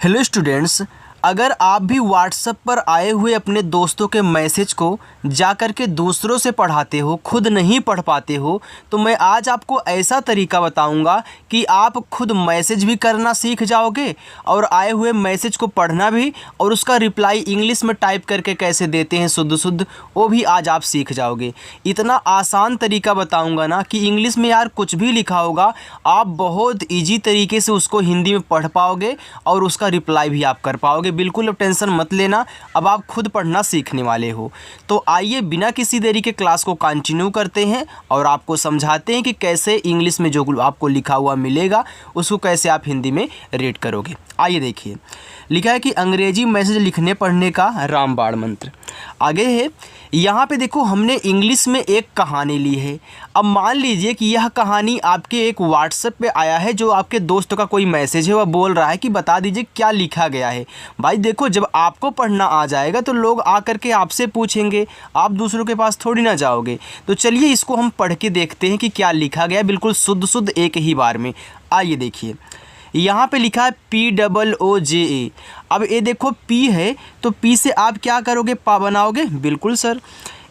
Hello students, अगर आप भी व्हाट्सएप पर आए हुए अपने दोस्तों के मैसेज को जा कर के दूसरों से पढ़ाते हो, खुद नहीं पढ़ पाते हो, तो मैं आज आपको ऐसा तरीका बताऊंगा कि आप खुद मैसेज भी करना सीख जाओगे और आए हुए मैसेज को पढ़ना भी, और उसका रिप्लाई इंग्लिश में टाइप करके कैसे देते हैं शुद्ध शुद्ध, वो भी आज आप सीख जाओगे। इतना आसान तरीका बताऊंगा ना कि इंग्लिश में यार कुछ भी लिखा होगा आप बहुत ईजी तरीके से उसको हिंदी में पढ़ पाओगे और उसका रिप्लाई भी आप कर पाओगे। बिल्कुल अब टेंशन मत लेना, अब आप खुद पढ़ना सीखने वाले हो। तो आइए बिना किसी देरी के क्लास को कंटिन्यू करते हैं और आपको समझाते हैं कि कैसे इंग्लिश में जो आपको लिखा हुआ मिलेगा उसको कैसे आप हिंदी में रीड करोगे। आइए देखिए, लिखा है कि अंग्रेजी मैसेज लिखने पढ़ने का रामबाण मंत्र। आगे है, यहाँ पे देखो हमने इंग्लिश में एक कहानी ली है। अब मान लीजिए कि यह कहानी आपके एक व्हाट्सएप पे आया है, जो आपके दोस्त का कोई मैसेज है, वह बोल रहा है कि बता दीजिए क्या लिखा गया है। भाई देखो, जब आपको पढ़ना आ जाएगा तो लोग आकर के आपसे पूछेंगे, आप दूसरों के पास थोड़ी ना जाओगे। तो चलिए इसको हम पढ़ के देखते हैं कि क्या लिखा गया, बिल्कुल शुद्ध शुद्ध एक ही बार में। आइए देखिए, यहाँ पे लिखा है POOJA। अब ये देखो P है तो P से आप क्या करोगे, पा बनाओगे। बिल्कुल सर।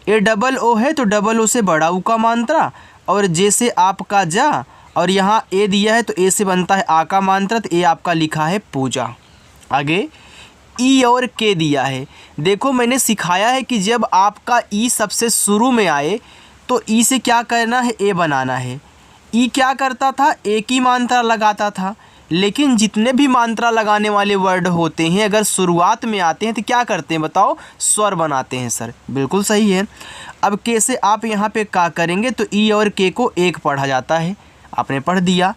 AOO है तो डबल ओ से बड़ा ऊ का मात्रा, और जे से आपका जा, और यहाँ ए दिया है तो ए से बनता है आ का मात्रा, तो ए आपका लिखा है पूजा। आगे ई और के दिया है। देखो मैंने सिखाया है कि जब आपका ई सबसे शुरू में आए तो ई से क्या करना है, ए बनाना है। ई क्या करता था, एक ही मात्रा लगाता था, लेकिन जितने भी मात्रा लगाने वाले वर्ड होते हैं अगर शुरुआत में आते हैं तो क्या करते हैं बताओ, स्वर बनाते हैं सर। बिल्कुल सही है। अब के से आप यहाँ पे क्या करेंगे, तो ई और के को एक पढ़ा जाता है, आपने पढ़ दिया।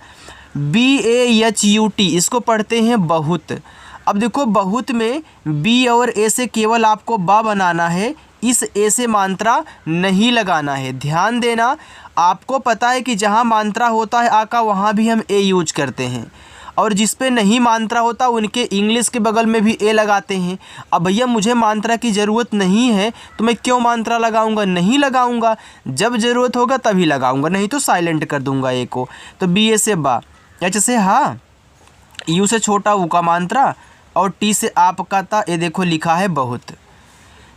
BAHUT इसको पढ़ते हैं बहुत। अब देखो बहुत में बी और ए से केवल आपको बा बनाना है, इस ए से मात्रा नहीं लगाना है। ध्यान देना, आपको पता है कि जहाँ मात्रा होता है आ का वहाँ भी हम ए यूज करते हैं, और जिस पे नहीं मात्रा होता उनके इंग्लिश के बगल में भी ए लगाते हैं। अब भैया मुझे मात्रा की ज़रूरत नहीं है तो मैं क्यों मात्रा लगाऊंगा, नहीं लगाऊंगा। जब ज़रूरत होगा तभी लगाऊंगा, नहीं तो साइलेंट कर दूंगा ए को। तो बी ए से बा, एच से हाँ, यू से छोटा ऊ का मात्रा, और टी से आपका था, ये देखो लिखा है बहुत।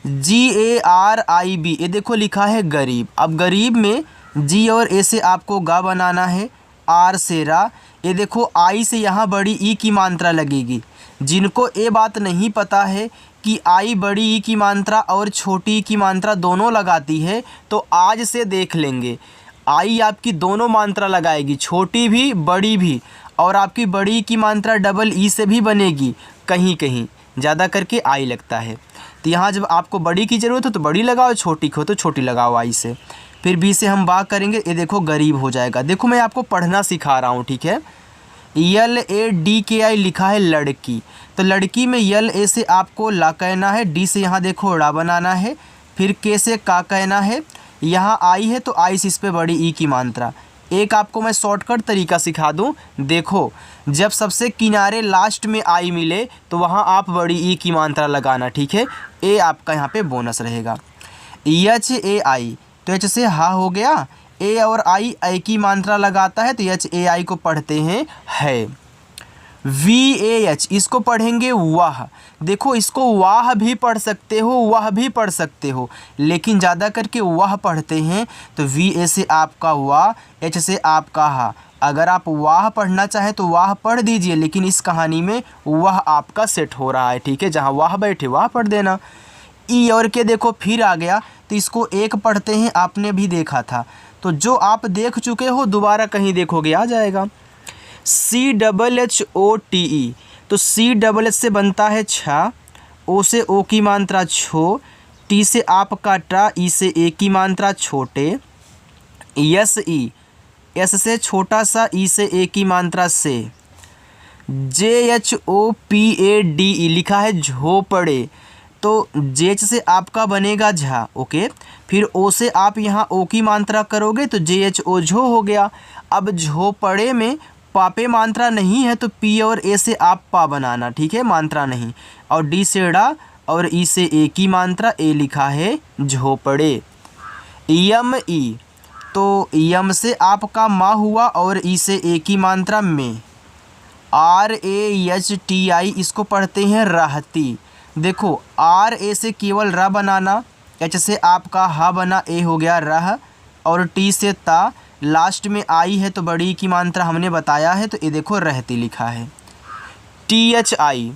GARIB ये देखो लिखा है गरीब। अब गरीब में जी और ए से आपको गा बनाना है, आर से रा, ये देखो आई से यहाँ बड़ी ई की मात्रा लगेगी। जिनको ये बात नहीं पता है कि आई बड़ी ई की मात्रा और छोटी ई की मात्रा दोनों लगाती है, तो आज से देख लेंगे। आई आपकी दोनों मात्रा लगाएगी, छोटी भी बड़ी भी, और आपकी बड़ी की मात्रा डबल ई से भी बनेगी, कहीं कहीं ज़्यादा करके आई लगता है। तो यहाँ जब आपको बड़ी की ज़रूरत हो तो बड़ी लगाओ, छोटी को तो छोटी लगाओ आई से। फिर बी से हम बा करेंगे, ये देखो गरीब हो जाएगा। देखो मैं आपको पढ़ना सिखा रहा हूँ, ठीक है। LADKI लिखा है लड़की, तो लड़की में यल ए से आपको ला कहना है, डी से यहाँ देखो ड़ा बनाना है, फिर के से का कहना है, यहाँ आई है तो आई से इस पे बड़ी ई की मात्रा। एक आपको मैं शॉर्टकट तरीका सिखा दूं, देखो जब सबसे किनारे लास्ट में आई मिले तो वहाँ आप बड़ी ई की मात्रा लगाना, ठीक है। ए आपका यहाँ पे बोनस रहेगा। HAI तो एच से हा हो गया, ए और आई ए की मात्रा लगाता है तो HAI को पढ़ते हैं है। VAH इसको पढ़ेंगे वाह। देखो इसको वाह भी पढ़ सकते हो, वाह भी पढ़ सकते हो, लेकिन ज़्यादा करके वाह पढ़ते हैं। तो VA से आपका वाह, H से आपका हा। अगर आप वाह पढ़ना चाहें तो वाह पढ़ दीजिए, लेकिन इस कहानी में वाह आपका सेट हो रहा है, ठीक है। जहाँ वाह बैठे वाह पढ़ देना। ई और के देखो फिर आ गया, तो इसको एक पढ़ते हैं, आपने भी देखा था। तो जो आप देख चुके हो दोबारा कहीं देखोगे आ जाएगा। CHHOTE तो CHH से बनता है छा, ओ से ओ की मात्रा छो, टी से आपका टा, ई से ए की मात्रा छोटे, SE एस से छोटा सा, ई से ए की मात्रा से, JHOPADE लिखा है झोपड़े, तो जेच से आपका बनेगा झा, ओके। फिर ओ से आप यहाँ ओ की मात्रा करोगे तो JHO झो हो गया। अब झोपड़े में पापे मात्रा नहीं है तो पी और ए से आप पा बनाना, ठीक है, मात्रा नहीं। और डी से डा और ई से ए की मात्रा, ए लिखा है झोपड़े। YME तो यम से आपका माँ हुआ और ई से ए की मात्रा में, RAHTI इसको पढ़ते हैं रहती। देखो RA से केवल र बनाना, H से आपका हा बना, ए हो गया रह, और टी से ता, लास्ट में आई है तो बड़ी की मात्रा हमने बताया है, तो ये देखो रहती लिखा है। THI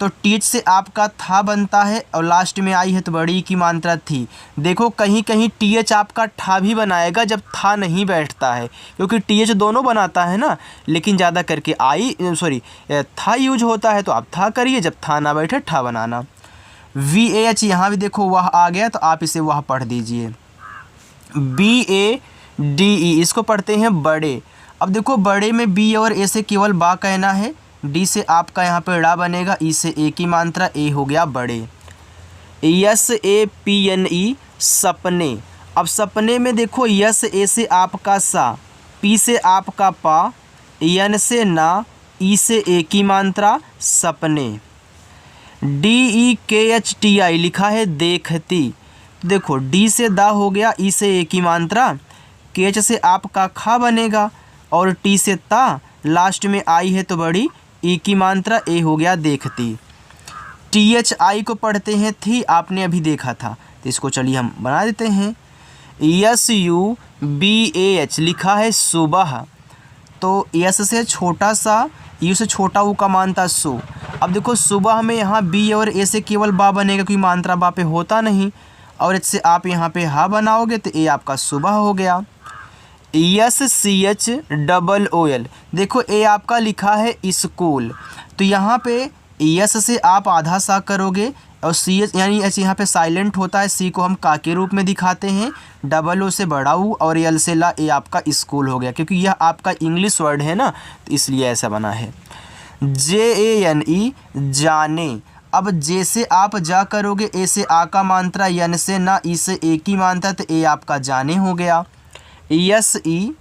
तो टीच से आपका था बनता है और लास्ट में आई है तो बड़ी की मात्रा थी। देखो कहीं कहीं TH आपका ठा भी बनाएगा जब था नहीं बैठता है, क्योंकि TH दोनों बनाता है ना, लेकिन ज़्यादा करके था यूज होता है, तो आप था करिए, जब था ना बैठे ठा बनाना। VAH यहाँ भी देखो वह आ गया, तो आप इसे वह पढ़ दीजिए। BADE इसको पढ़ते हैं बड़े। अब देखो बड़े में B और A से केवल बा कहना है, D से आपका यहाँ पे ड़ा बनेगा, E से ए की मात्रा, ए हो गया बड़े। SAPNE सपने। अब सपने में देखो यस ए से आपका सा, पी से आपका पा, यन से ना, ई से ए की मात्रा सपने। DEKHTI लिखा है देखती। देखो डी से दा हो गया, ई से ए की मात्रा, केच से आपका खा बनेगा, और टी से ता, लास्ट में आई है तो बड़ी ई की मात्रा, ए हो गया देखती। THI को पढ़ते हैं थी, आपने अभी देखा था, तो इसको चलिए हम बना देते हैं। SUBAH लिखा है सुबह। तो यस से छोटा सा, यू से छोटा ऊ का मानता सु। अब देखो सुबह में यहाँ बी और ए से केवल बा बनेगा, क्योंकि मात्रा बा पे होता नहीं, और एच से आप यहाँ पे हा बनाओगे तो ए आपका सुबह हो गया। SCHOOL देखो ए आपका लिखा है स्कूल, तो यहाँ पे यस से आप आधा सा करोगे, और CH यानी एच यहाँ पे साइलेंट होता है, सी को हम का के रूप में दिखाते हैं, डबल ओ से बड़ा ऊ, और यल से ला, ए आपका स्कूल हो गया, क्योंकि यह आपका इंग्लिश वर्ड है ना, तो इसलिए ऐसा बना है। JANE जाने। अब जे से आप जा करोगे, ए से आ का मात्रा, यन से ना, ई से ए की मात्रा, तो ए आपका जाने हो गया। SE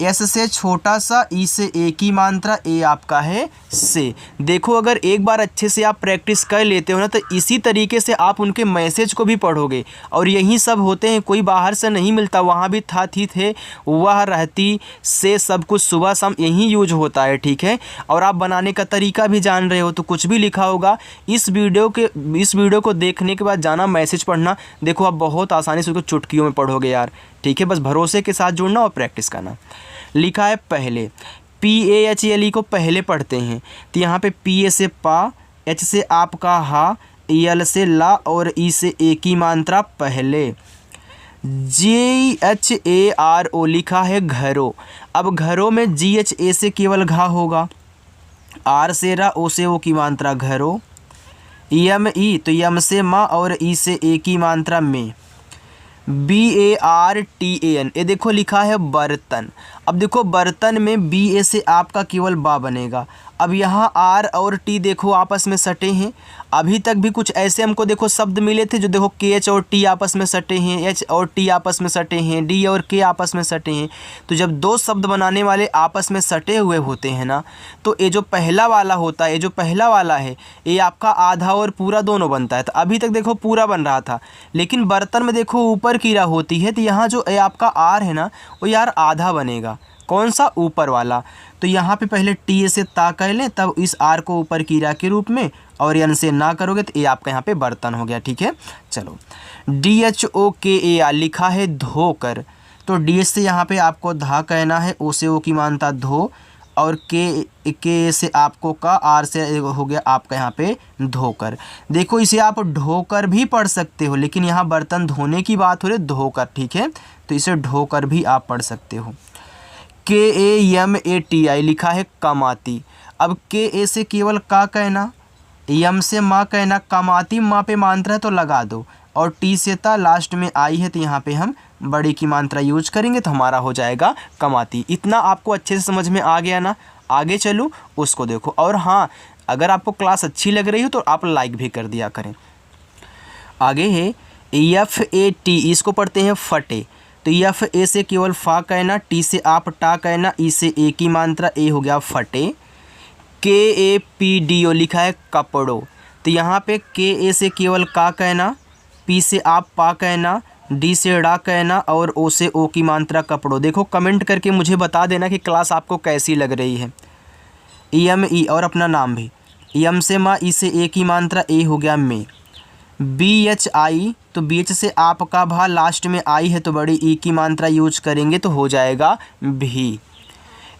एस से छोटा सा, ई से ए की मात्रा, ए आपका है से। देखो अगर एक बार अच्छे से आप प्रैक्टिस कर लेते हो ना, तो इसी तरीके से आप उनके मैसेज को भी पढ़ोगे, और यही सब होते हैं, कोई बाहर से नहीं मिलता। वहाँ भी था, थी, थे, वह, रहती, से, सब कुछ सुबह शाम यही यूज होता है, ठीक है। और आप बनाने का तरीका भी जान रहे हो, तो कुछ भी लिखा होगा इस वीडियो को देखने के बाद जाना मैसेज पढ़ना। देखो आप बहुत आसानी से उसको चुटकियों में पढ़ोगे यार, ठीक है। बस भरोसे के साथ जुड़ना और प्रैक्टिस करना। लिखा है पहले, PAHLE को पहले पढ़ते हैं, तो यहाँ पे PA से पा, H से आपका हा, EL से ला, और ई से ए की मात्रा पहले। GHARO लिखा है घरों। अब घरों में GHA से केवल घा होगा, R से रा, ओ से ओ की मात्रा घरों। YME तो यम से माँ, और ई से ए की मात्रा में। BARTAN ये देखो लिखा है बर्तन। अब देखो बर्तन में BA से आपका केवल बा बनेगा। अब यहाँ R और T देखो आपस में सटे हैं। अभी तक भी कुछ ऐसे हमको देखो शब्द मिले थे जो देखो KH और T आपस में सटे हैं, H और T आपस में सटे हैं, D और K आपस में सटे हैं। तो जब दो शब्द बनाने वाले आपस में सटे हुए होते हैं ना, तो ये जो पहला वाला होता है, ये जो पहला वाला है, ये आपका आधा और पूरा दोनों बनता है। तो अभी तक देखो पूरा बन रहा था, लेकिन बर्तन में देखो ऊपर कीरा होती है, तो यहाँ जो ये आपका R है ना, वो यार आधा बनेगा। कौन सा? ऊपर वाला। तो यहाँ पे पहले टी से ता कह लें, तब इस आर को ऊपर कीरा के रूप में, और यन से ना करोगे तो ये आपका यहाँ पे बर्तन हो गया। ठीक है, चलो। DHOKAR लिखा है धोकर। तो डी से यहाँ पे आपको धा कहना है, ओ से ओ की मानता धो, और के से आपको का, आर से हो गया आपका यहाँ पे धोकर। देखो इसे आप ढोकर भी पढ़ सकते हो, लेकिन यहाँ बर्तन धोने की बात हो रही, धोकर। ठीक है, तो इसे ढोकर भी आप पढ़ सकते हो। KAMATI लिखा है कमाती। अब KA से केवल का कहना, यम से माँ कहना, कमाती माँ पे मात्रा है तो लगा दो, और टी से ता लास्ट में आई है, तो यहाँ पे हम बड़ी की मात्रा यूज करेंगे, तो हमारा हो जाएगा कमाती। इतना आपको अच्छे से समझ में आ गया ना? आगे चलो उसको देखो। और हाँ, अगर आपको क्लास अच्छी लग रही हो तो आप लाइक भी कर दिया करें। आगे है FAT, इसको पढ़ते हैं फटे। तो FA से केवल फा कहना, टी से आप टा कहना, ई से ए की मात्रा, ए हो गया फटे। KAPDO लिखा है कपड़ों। तो यहाँ पे KA से केवल का कहना, पी से आप पा कहना, डी से डा कहना, और ओ से ओ की मात्रा कपड़ों। देखो कमेंट करके मुझे बता देना कि क्लास आपको कैसी लग रही है। यम ई और अपना नाम भी। यम से माँ, ई से ए की मात्रा ए हो गया में। बी एच आई, तो बी एच से आपका भा, लास्ट में आई है तो बड़ी ई की मात्रा यूज करेंगे तो हो जाएगा भी।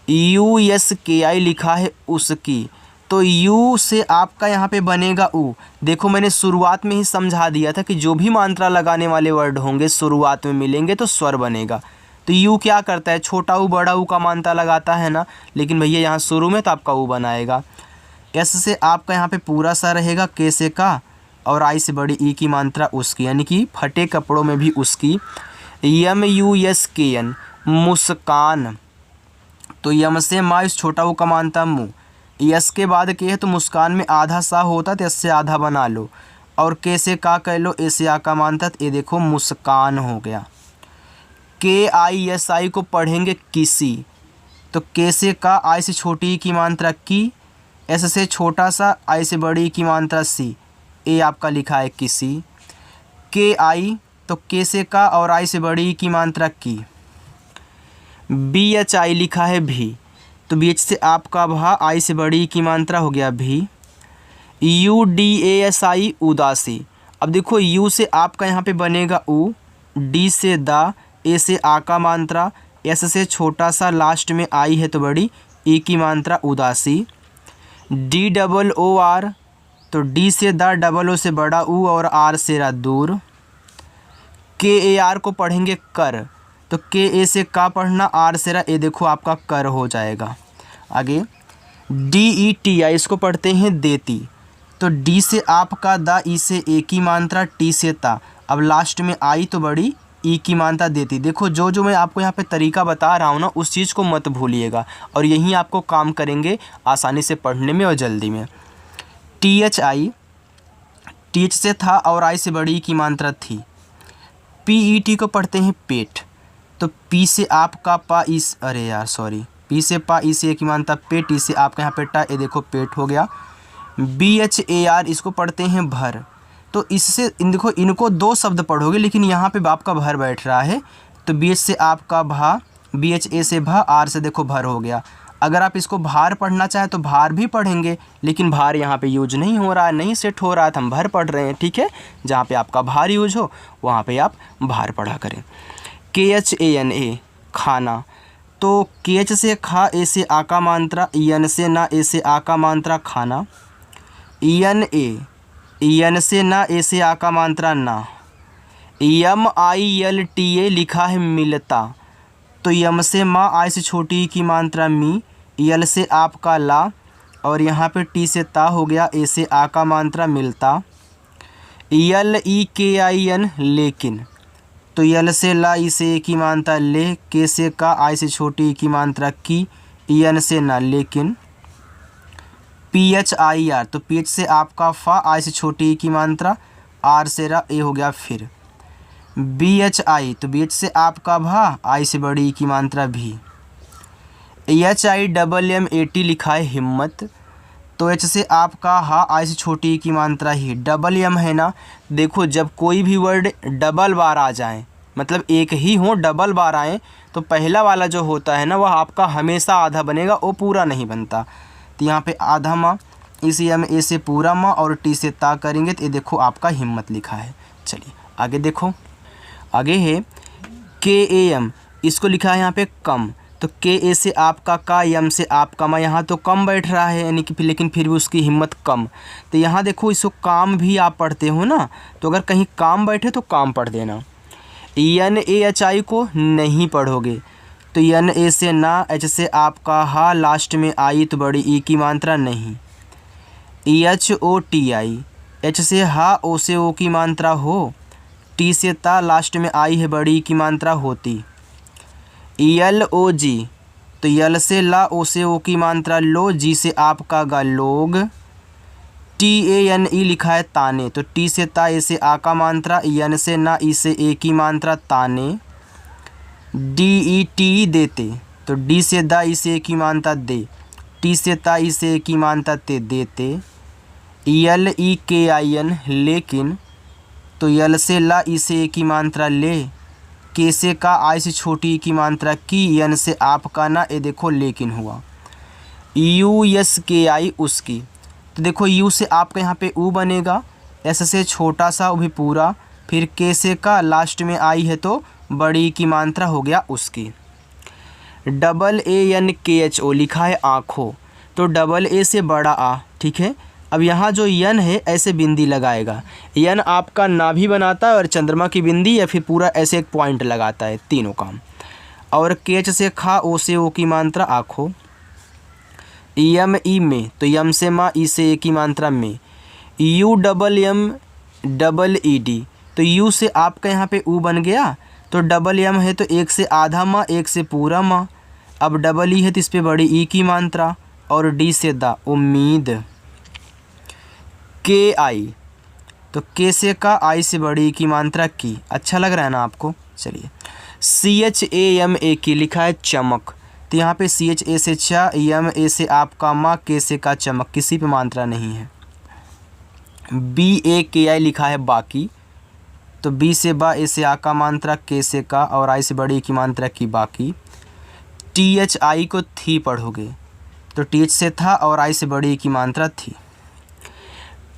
यू एस के आई लिखा है उसकी, तो यू से आपका यहाँ पे बनेगा ऊ। देखो मैंने शुरुआत में ही समझा दिया था कि जो भी मात्रा लगाने वाले वर्ड होंगे शुरुआत में मिलेंगे तो स्वर बनेगा। तो यू क्या करता है, छोटा ऊ बड़ा ऊ का मात्रा लगाता है ना, लेकिन भैया यहाँ शुरू में तो आपका ऊ बनाएगा। एस से आपका यहाँ पे पूरा सा रहेगा, के से का, और आई से बड़ी ई की मात्रा उसकी, यानी कि फटे कपड़ों में भी उसकी। यम यू एस के एन, मुस्कान, तो यम से माँ, इस छोटा ऊ का मानता मुँह। यस के बाद के है तो मुस्कान में आधा सा होता तो यस से आधा बना लो, और के से का कह लो, ए से आ का मानता तो ये देखो मुस्कान हो गया। के आई एस आई को पढ़ेंगे किसी, तो के से का, आई से छोटी की मात्रा की, एस से छोटा सा, आई से बड़ी की मात्रा सी, ए आपका लिखा है किसी। के आई, तो के से का और आई से बड़ी की मात्रा की। बी एच आई लिखा है भी, तो बी एच से आपका भा, आई से बड़ी की मात्रा हो गया भी। U D A S I, उदासी। अब देखो यू से आपका यहाँ पे बनेगा ऊ, डी से दा, ए से आ का मात्रा, एस से छोटा सा, लास्ट में आई है तो बड़ी ई की मात्रा उदासी। डी डबल ओ आर, तो डी से दा, डबल ओ से बड़ा ऊ, और आर से रा दूर। के ए आर को पढ़ेंगे कर, तो के ए से का पढ़ना, आर से रा, ए देखो आपका कर हो जाएगा। आगे डी ई टी आई, इसको पढ़ते हैं देती, तो डी से आपका दा, ई से ए की मात्रा, टी से ता, अब लास्ट में आई तो बड़ी ई की मात्रा देती। देखो जो जो मैं आपको यहाँ पे तरीका बता रहा हूँ ना, उस चीज़ को मत भूलिएगा, और यही आपको काम करेंगे आसानी से पढ़ने में और जल्दी में। T H I, T H से था और आई से बड़ी की मात्रा थी। पी ई टी को पढ़ते हैं पेट, तो पी से आपका पा, इस, अरे यार सॉरी, पी से पा, ई से एक की मात्रा पेट, ई से आपका यहाँ पेटा, ये देखो पेट हो गया। बी एच ए आर, इसको पढ़ते हैं भर, तो इससे देखो इनको दो शब्द पढ़ोगे, लेकिन यहाँ पे बाप का भर बैठ रहा है, तो बी एच से आपका भा, बी एच ए से भा, आर से देखो भर हो गया। अगर आप इसको भार पढ़ना चाहें तो भार भी पढ़ेंगे, लेकिन भार यहाँ पे यूज नहीं हो रहा है, नहीं सेट हो रहा है, तो हम भर पढ़ रहे हैं, ठीक है। जहाँ पे आपका भार यूज हो वहाँ पे आप भार पढ़ा करें। के एच ए एन ए, खाना, तो के एच से खा, ए से आ का मात्रा, एन से ना, ए से आ का मात्रा खाना। एन ए, एन से ना, ए से आ का मात्रा ना। यम आई एल टी ए लिखा है मिलता, तो यम से माँ, आई से छोटी की मात्रा मी, यल से आपका ला, और यहाँ पे टी से ता हो गया, ए से आ का मात्रा मिलता। यल ई के आई एन, लेकिन, तो यल से ला, ई से ए की मात्रा ले, के से का, आई से छोटी की मात्रा की, एन से ना, लेकिन। पी एच आई आर, तो पी एच से आपका फा, आई से छोटी की मात्रा, आर से रा, ए हो गया फिर। बी एच आई, तो बी एच से आपका भा, आई से बड़ी की मात्रा भी। H I double M A T लिखा है हिम्मत, तो एच से आपका हा, आई से छोटी की मात्रा ही, डबल एम है ना। देखो जब कोई भी वर्ड डबल बार आ जाए, मतलब एक ही हो डबल बार आए, तो पहला वाला जो होता है ना वह आपका हमेशा आधा बनेगा, वो पूरा नहीं बनता। तो यहाँ पे आधा माँ, इसी एम ए से पूरा माँ, और टी से ता करेंगे तो ये देखो आपका हिम्मत लिखा है। चलिए आगे देखो, आगे है के ए एम, इसको लिखा है यहाँ पे कम, तो के ए से आपका का, यम से आपका मा, यहाँ तो कम बैठ रहा है यानी कि, लेकिन फिर भी उसकी हिम्मत कम। तो यहाँ देखो इसको काम भी आप पढ़ते हो ना, तो अगर कहीं काम बैठे तो काम पढ़ देना। एन ए एच आई को नहीं पढ़ोगे, तो एन ए से ना, एच से आपका हा, लास्ट में आई तो बड़ी ई की मात्रा नहीं। H O T I, H से हा, ओ से ओ की मात्रा हो, टी से ता, लास्ट में आई है बड़ी की मात्रा होती। यल ओ जी, तो यल से ला, ओ से ओ की मात्रा लो, जी से आपका गा लोग। टी ए एन ई लिखा है ताने, तो टी से ता, ए से आ का मात्रा, यन से ना, ई से ए की मात्रा ताने। डी ई टी देते, तो डी से दा, ई से ए की मात्रा दे, टी से ता, ई से ए की मात्रा ते देते। यल ई के आई एन लेकिन, तो यल से ला, ई से ए की मात्रा ले, के से का, आई से छोटी की मात्रा की, यन से आपका ना, ये देखो लेकिन हुआ। USKI उसकी। तो देखो U से आपका यहाँ पे U बनेगा, S से छोटा सा वो भी पूरा, फिर K से का लास्ट में I है तो बड़ी की मात्रा हो गया उसकी। AANKHO लिखा है आँखों, तो AA से बड़ा आ, ठीक है। अब यहाँ जो यन है ऐसे बिंदी लगाएगा, यन आपका नाभि बनाता है और चंद्रमा की बिंदी या फिर पूरा ऐसे एक पॉइंट लगाता है, तीनों काम। और KH से खा, O से ओ की मात्रा आँखों। यम ई में, तो यम से माँ, ई से ए की मात्रा में। UMMED, तो U से आपका यहाँ पे U बन गया, तो MM है तो एक से आधा माँ, एक से पूरा माँ। अब EE है तो इस पर बड़ी ई की मात्रा, और D से दा उम्मीद। KI, तो K से का, I से बड़ी ई की मात्रा की। अच्छा लग रहा है ना आपको? चलिए। CHAMA की लिखा है चमक, तो यहाँ पे CHA से चा, MA से आपका माँ, K से का चमक, किसी पे मात्रा नहीं है। BAKI लिखा है बाकी, तो B से बा, A से आ का मात्रा, K से का और I से बड़ी की मात्रा की बाकी। THI को थी पढ़ोगे, तो TH से था और I से बड़ी की मात्रा थी।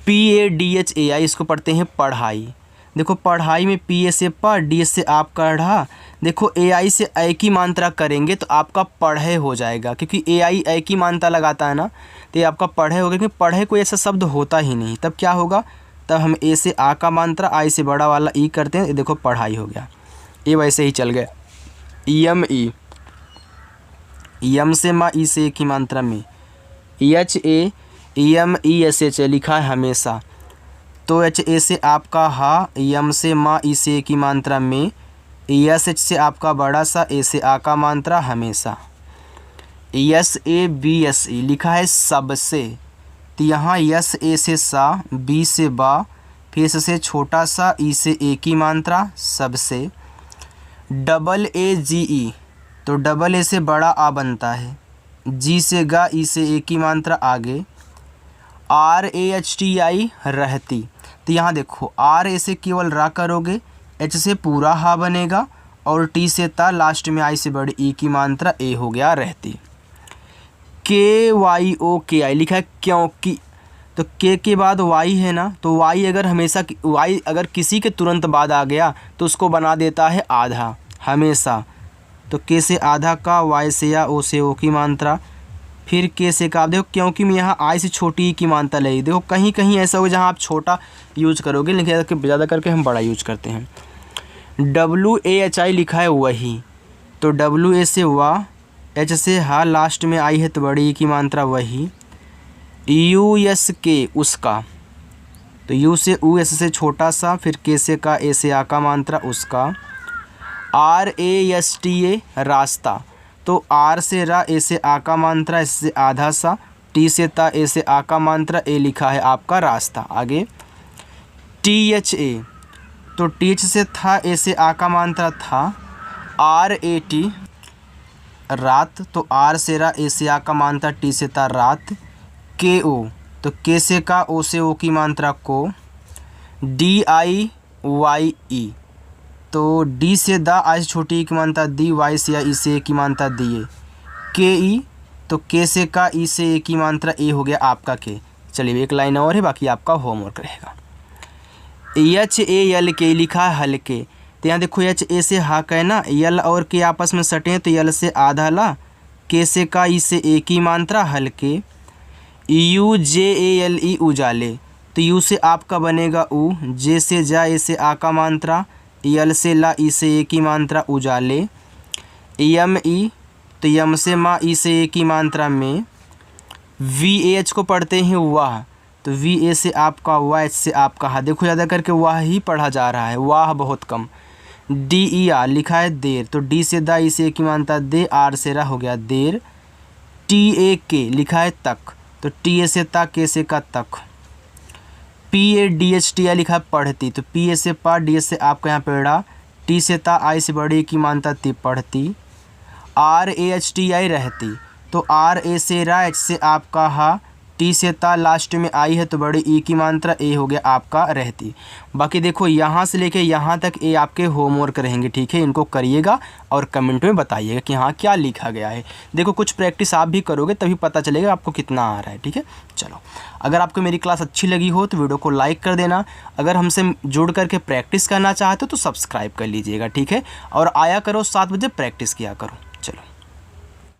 PADHAI इसको पढ़ते हैं पढ़ाई। देखो पढ़ाई में PA से प, D से आपका ढ़ा। देखो AI से ऐ की मात्रा करेंगे तो आपका पढ़े हो जाएगा, क्योंकि AI ऐ की मात्रा लगाता है ना, तो ये आपका पढ़े होगा, क्योंकि पढ़े कोई ऐसा शब्द होता ही नहीं। तब क्या होगा, तब हम A से आ का मात्रा, I से बड़ा वाला ई करते हैं, देखो पढ़ाई हो गया। ये वैसे ही चल गया। YME, यम से माँ, ई से ए की मात्रा में। HAMESH लिखा है हमेशा, तो HA से आपका हा, यम से माँ, ई से ए की मात्रा में। SH से आपका बड़ा सा, ए से आ का मात्रा हमेशा। SABSE लिखा है सबसे, तो यहाँ SA से सा, B से बा, फिर S से छोटा सा, ई से ए की मात्रा सबसे। AAGE, तो AA से बड़ा आ बनता है, G से गा, ई से ए की मात्रा आगे। RAHTI रहती, तो यहाँ देखो RA से केवल रा करोगे, H से पूरा हा बनेगा और T से ता, लास्ट में I से बड़ी ई की मात्रा ए हो गया रहती। KYOKI लिखा है क्योंकि, तो K के बाद Y है ना, तो Y अगर हमेशा Y अगर किसी के तुरंत बाद आ गया तो उसको बना देता है आधा हमेशा। तो K से आधा का, Y से या, O से O की मात्रा, फिर K से का। देखो क्योंकि मैं यहाँ I से छोटी की मात्रा ले, देखो कहीं कहीं ऐसा हो जहाँ आप छोटा यूज करोगे, लेकिन ज़्यादा करके हम बड़ा यूज करते हैं। WAHI लिखा है वही, तो WA से वाह, H से हा, लास्ट में I है तो बड़ी की मात्रा वही। USK उसका, तो U से U, S से छोटा सा, फिर K से का, A से आ का मात्रा उसका। RASTA रास्ता, तो R से रा, A से आ का मात्रा, S से आधा सा, T से ता, A से आ का मात्रा, A लिखा है आपका रास्ता। आगे THA, तो TH से था, A से आ का मात्रा था। RAT रात, तो R से रा, A से आ का मात्रा, T से ता रात। KO, तो K से का, O से O की मात्रा को। DIYE, तो D से दा, I से छोटी की मात्रा दी, Y से या ई से ए की मात्रा दिए। KE, तो K से का, ई से ए की मात्रा ए हो गया आपका K। चलिए एक लाइन और है, बाकी आपका होमवर्क रहेगा। HALK लिखा है हल्के, तो यहाँ देखो HA से हा का है ना, यल और K आपस में सटे, तो यल से आधा ला, K से का, ई से ए की मात्रा हल्के। UJALE उजाले, तो U से आपका बनेगा उ, J से जा, ए से आ का मात्रा, यल से ला, ई से ए की मात्रा उजाले। YME, तो यम से माँ, ई से ए की मात्रा में। VAH को पढ़ते हैं वाह, तो VA से आपका वाह, H से आपका हा। देखो ज़्यादा करके वाह ही पढ़ा जा रहा है, वाह बहुत कम। DER लिखा है देर, तो D से दा, ई से ए की मात्रा दे, R से रा हो गया देर। TAK लिखा है तक, तो TA से ता, K से का तक। PADHTI लिखा है पढ़ती, तो PA से पा, DS से आपका यहाँ पेड़ा, T से ता, I से बड़ी की मात्रा ती पढ़ती। RAHTI रहती, तो RA से रा, H से आपका हा, टी से ता लास्ट में आई है तो बड़े ई की मात्रा, ए हो गया आपका रहती। बाकी देखो यहाँ से लेके यहाँ तक ये आपके होमवर्क रहेंगे, ठीक है। इनको करिएगा और कमेंट में बताइएगा कि हाँ क्या लिखा गया है। देखो कुछ प्रैक्टिस आप भी करोगे तभी पता चलेगा आपको कितना आ रहा है, ठीक है। चलो, अगर आपको मेरी क्लास अच्छी लगी हो तो वीडियो को लाइक कर देना। अगर हमसे जुड़ करके प्रैक्टिस करना चाहते हो तो सब्सक्राइब कर लीजिएगा, ठीक है। और आया करो 7 बजे प्रैक्टिस किया करो।